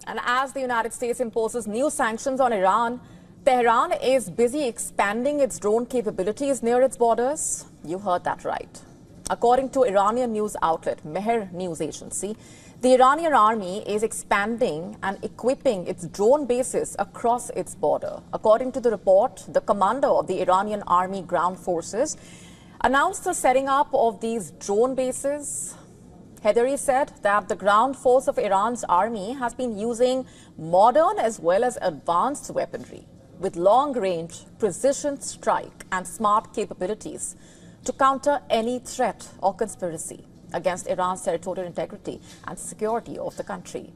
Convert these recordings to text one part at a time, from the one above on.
And as the United States imposes new sanctions on Iran, Tehran is busy expanding its drone capabilities near its borders. You heard that right. According to Iranian news outlet Mehr News Agency, the Iranian army is expanding and equipping its drone bases across its border. According to the report, the commander of the Iranian Army Ground Forces announced the setting up of these drone bases. Hederi said that the ground force of Iran's army has been using modern as well as advanced weaponry with long-range precision strike and smart capabilities to counter any threat or conspiracy against Iran's territorial integrity and security of the country.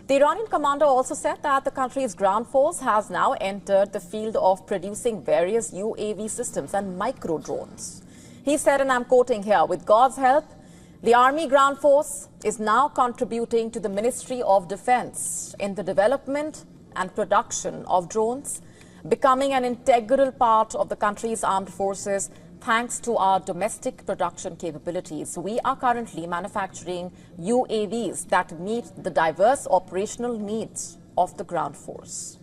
The Iranian commander also said that the country's ground force has now entered the field of producing various UAV systems and micro-drones. He said, and I'm quoting here, "With God's help, the Army Ground Force is now contributing to the Ministry of Defense in the development and production of drones, becoming an integral part of the country's armed forces thanks to our domestic production capabilities. We are currently manufacturing UAVs that meet the diverse operational needs of the ground force."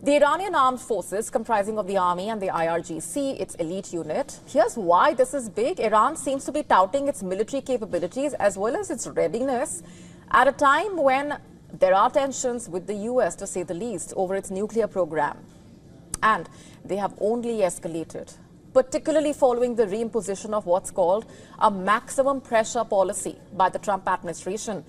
The Iranian armed forces, comprising of the army and the IRGC, its elite unit. Here's why this is big. Iran seems to be touting its military capabilities as well as its readiness at a time when there are tensions with the US, to say the least, over its nuclear program. And they have only escalated, particularly following the reimposition of what's called a maximum pressure policy by the Trump administration.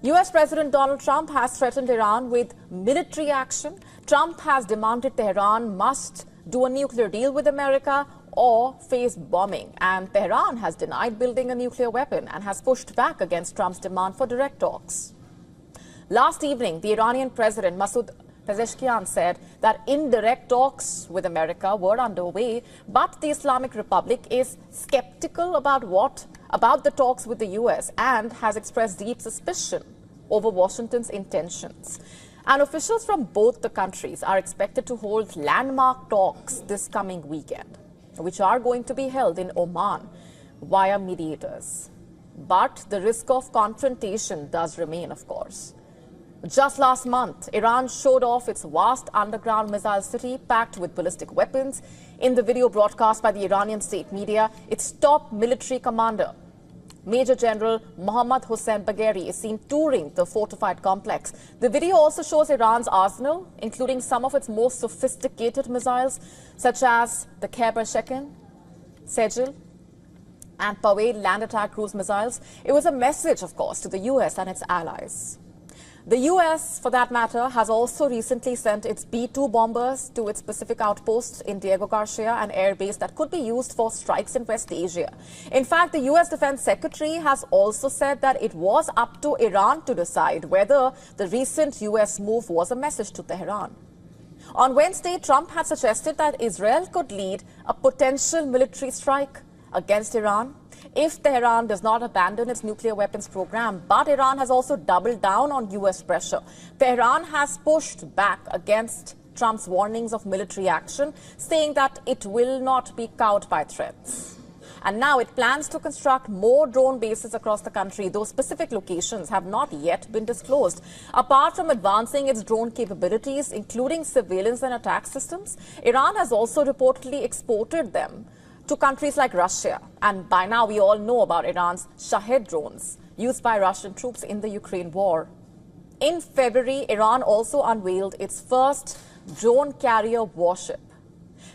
US President Donald Trump has threatened Iran with military action. Trump has demanded Tehran must do a nuclear deal with America or face bombing. And Tehran has denied building a nuclear weapon and has pushed back against Trump's demand for direct talks. Last evening, the Iranian President Masoud Pezeshkian said that indirect talks with America were underway, but the Islamic Republic is skeptical about the talks with the US and has expressed deep suspicion over Washington's intentions. And officials from both the countries are expected to hold landmark talks this coming weekend, which are going to be held in Oman via mediators. But the risk of confrontation does remain, of course. Just last month, Iran showed off its vast underground missile city packed with ballistic weapons. In the video broadcast by the Iranian state media, its top military commander, Major General Mohammad Hossein Bagheri, is seen touring the fortified complex. The video also shows Iran's arsenal, including some of its most sophisticated missiles, such as the Khyber-Shekin, Sejil, and Pawei land attack cruise missiles. It was a message, of course, to the US and its allies. The US, for that matter, has also recently sent its B-2 bombers to its Pacific outposts in Diego Garcia, an air base that could be used for strikes in West Asia. In fact, the US Defense Secretary has also said that it was up to Iran to decide whether the recent US move was a message to Tehran. On Wednesday, Trump had suggested that Israel could lead a potential military strike against Iran if Tehran does not abandon its nuclear weapons program. But Iran has also doubled down on US pressure. Tehran has pushed back against Trump's warnings of military action, saying that it will not be cowed by threats. And now it plans to construct more drone bases across the country. Those specific locations have not yet been disclosed. Apart from advancing its drone capabilities, including surveillance and attack systems, Iran has also reportedly exported them to countries like Russia. And by now, we all know about Iran's Shahed drones used by Russian troops in the Ukraine war. In February, Iran also unveiled its first drone carrier warship,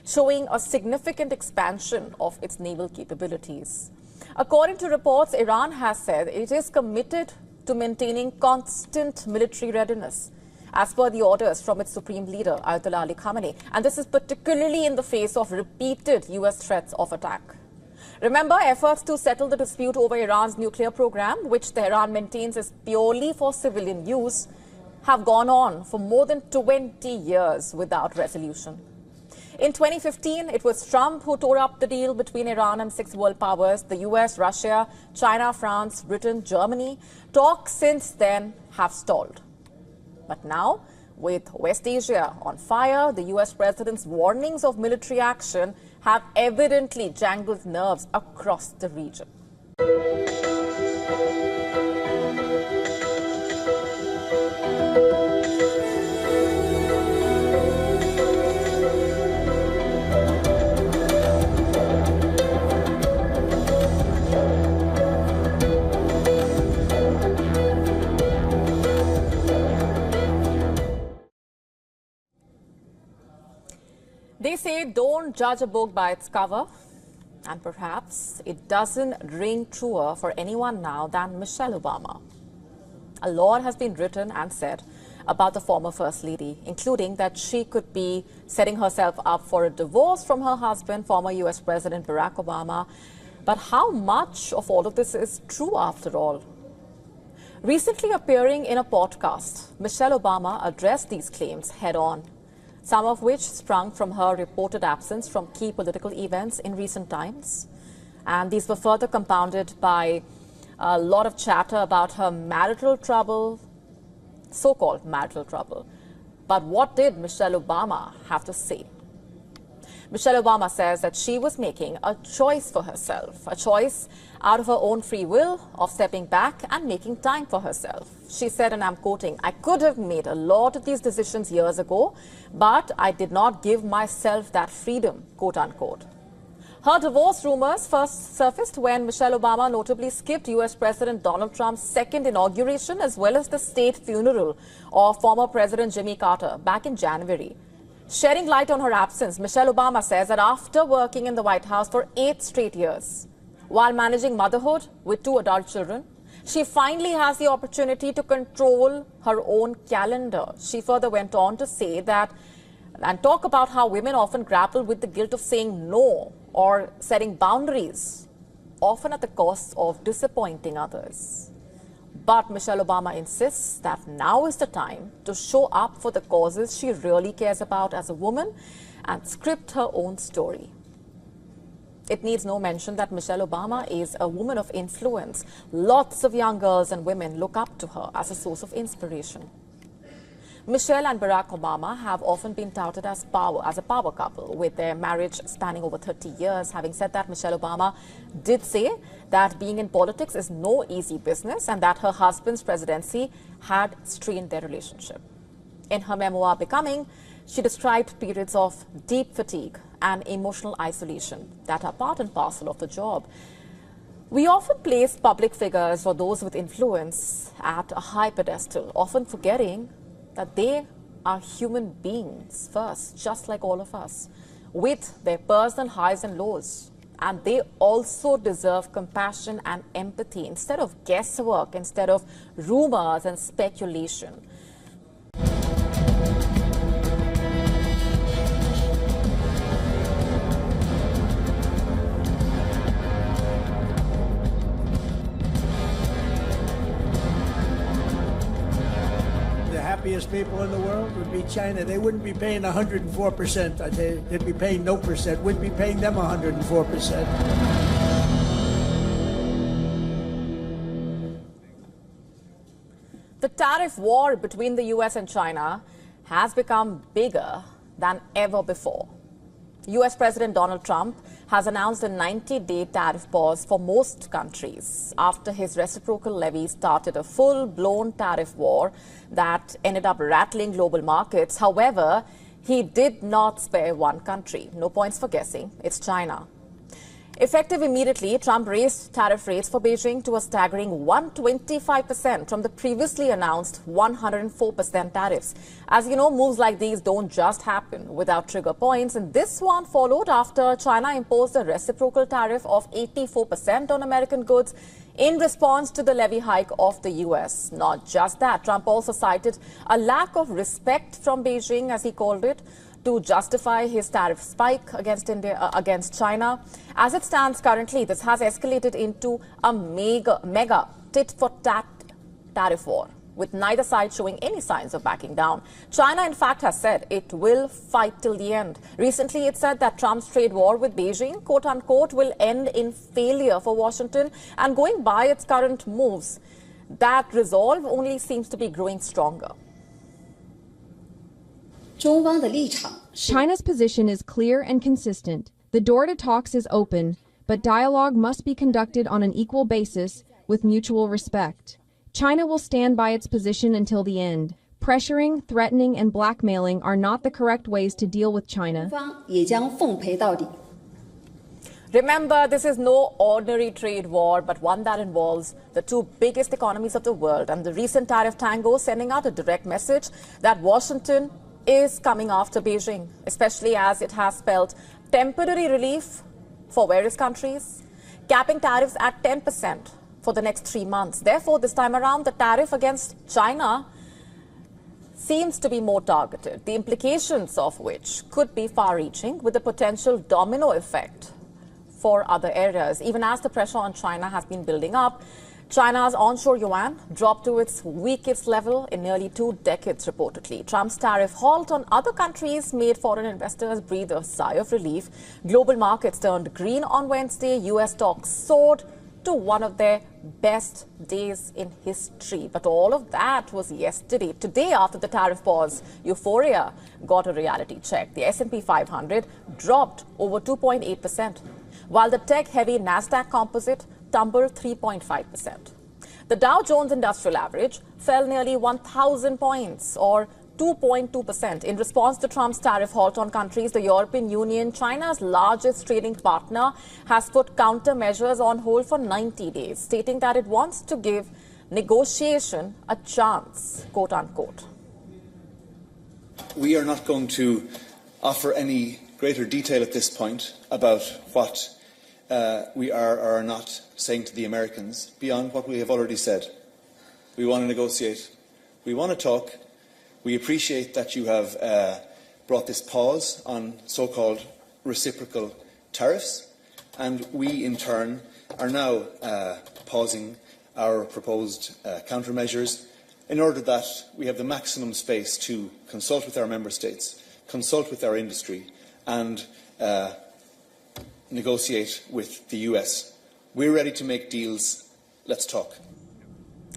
showing a significant expansion of its naval capabilities. According to reports, Iran has said it is committed to maintaining constant military readiness, as per the orders from its supreme leader, Ayatollah Ali Khamenei. And this is particularly in the face of repeated US threats of attack. Remember, efforts to settle the dispute over Iran's nuclear program, which Tehran maintains is purely for civilian use, have gone on for more than 20 years without resolution. In 2015, it was Trump who tore up the deal between Iran and 6 world powers, the US, Russia, China, France, Britain, Germany. Talks since then have stalled. But now, with West Asia on fire, the US president's warnings of military action have evidently jangled nerves across the region. say don't judge a book by its cover, and perhaps it doesn't ring truer for anyone now than Michelle Obama. A lot has been written and said about the former First Lady, including that she could be setting herself up for a divorce from her husband, former US President Barack Obama. But how much of all of this is true after all? Recently appearing in a podcast, Michelle Obama addressed these claims head-on, some of which sprung from her reported absence from key political events in recent times. And these were further compounded by a lot of chatter about her marital trouble, so-called marital trouble. But what did Michelle Obama have to say? Michelle Obama says that she was making a choice for herself, a choice out of her own free will of stepping back and making time for herself. She said, and I'm quoting, "I could have made a lot of these decisions years ago, but I did not give myself that freedom," quote unquote. Her divorce rumors first surfaced when Michelle Obama notably skipped US President Donald Trump's second inauguration as well as the state funeral of former President Jimmy Carter back in January. Shedding light on her absence, Michelle Obama says that after working in the White House for 8 straight years, while managing motherhood with 2 adult children, she finally has the opportunity to control her own calendar. She further went on to say that and talk about how women often grapple with the guilt of saying no or setting boundaries, often at the cost of disappointing others. But Michelle Obama insists that now is the time to show up for the causes she really cares about as a woman and script her own story. It needs no mention that Michelle Obama is a woman of influence. Lots of young girls and women look up to her as a source of inspiration. Michelle and Barack Obama have often been touted as a power couple, with their marriage spanning over 30 years. Having said that, Michelle Obama did say that being in politics is no easy business and that her husband's presidency had strained their relationship. In her memoir, Becoming, she described periods of deep fatigue and emotional isolation that are part and parcel of the job. We often place public figures or those with influence at a high pedestal, often forgetting that they are human beings first, just like all of us, with their personal highs and lows. And they also deserve compassion and empathy instead of guesswork, instead of rumors and speculation. Happiest people in the world would be China. They wouldn't be paying 104%. They'd be paying no percent. We'd be paying them 104%. The tariff war between the US and China has become bigger than ever before. US President Donald Trump has announced a 90-day tariff pause for most countries after his reciprocal levy started a full-blown tariff war that ended up rattling global markets. However, he did not spare one country. No points for guessing. It's China. Effective immediately, Trump raised tariff rates for Beijing to a staggering 125% from the previously announced 104% tariffs. As you know, moves like these don't just happen without trigger points, and this one followed after China imposed a reciprocal tariff of 84% on American goods in response to the levy hike of the US. Not just that, Trump also cited a lack of respect from Beijing, as he called it, to justify his tariff spike against China. As it stands currently, this has escalated into a mega tit-for-tat tariff war, with neither side showing any signs of backing down. China, in fact, has said it will fight till the end. Recently, it said that Trump's trade war with Beijing, quote-unquote, will end in failure for Washington, and going by its current moves, that resolve only seems to be growing stronger. China's position is clear and consistent. The door to talks is open, but dialogue must be conducted on an equal basis with mutual respect. China will stand by its position until the end. Pressuring, threatening, and blackmailing are not the correct ways to deal with China. Remember, this is no ordinary trade war, but one that involves the 2 biggest economies of the world, and the recent tariff tango sending out a direct message that Washington is coming after Beijing, especially as it has spelled temporary relief for various countries, capping tariffs at 10% for the next 3 months. Therefore, this time around, the tariff against China seems to be more targeted, the implications of which could be far-reaching, with the potential domino effect for other areas. Even as the pressure on China has been building up, China's onshore yuan dropped to its weakest level in nearly 2 decades, reportedly. Trump's tariff halt on other countries made foreign investors breathe a sigh of relief. Global markets turned green on Wednesday. U.S. stocks soared to one of their best days in history. But all of that was yesterday. Today, after the tariff pause, euphoria got a reality check. The S&P 500 dropped over 2.8%, while the tech-heavy Nasdaq Composite tumbled 3.5%. The Dow Jones Industrial Average fell nearly 1,000 points, or 2.2%. In response to Trump's tariff halt on countries, the European Union, China's largest trading partner, has put countermeasures on hold for 90 days, stating that it wants to give negotiation a chance, quote unquote. We are not going to offer any greater detail at this point about what we are or are not saying to the Americans beyond what we have already said. We want to negotiate. We want to talk. We appreciate that you have brought this pause on so-called reciprocal tariffs, and we in turn are now pausing our proposed countermeasures in order that we have the maximum space to consult with our member states, consult with our industry, and negotiate with the US. We're ready to make deals. Let's talk.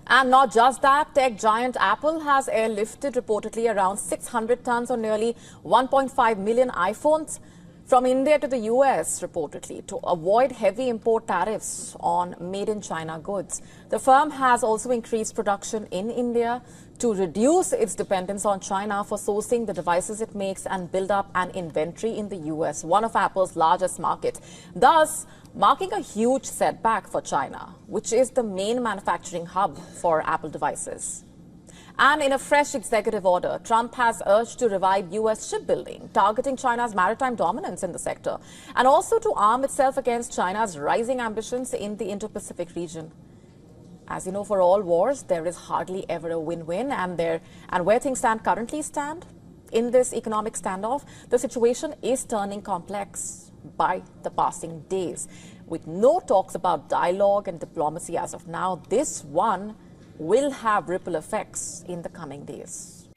And not just that, tech giant Apple has airlifted reportedly around 600 tons or nearly 1.5 million iPhones from India to the US, reportedly, to avoid heavy import tariffs on made-in-China goods. The firm has also increased production in India to reduce its dependence on China for sourcing the devices it makes and build up an inventory in the US, one of Apple's largest markets, thus marking a huge setback for China, which is the main manufacturing hub for Apple devices. And in a fresh executive order, Trump has urged to revive U.S. shipbuilding, targeting China's maritime dominance in the sector, and also to arm itself against China's rising ambitions in the Indo-Pacific region. As you know, for all wars, there is hardly ever a win-win, and where things currently stand in this economic standoff, the situation is turning complex by the passing days. With no talks about dialogue and diplomacy as of now, this one will have ripple effects in the coming days.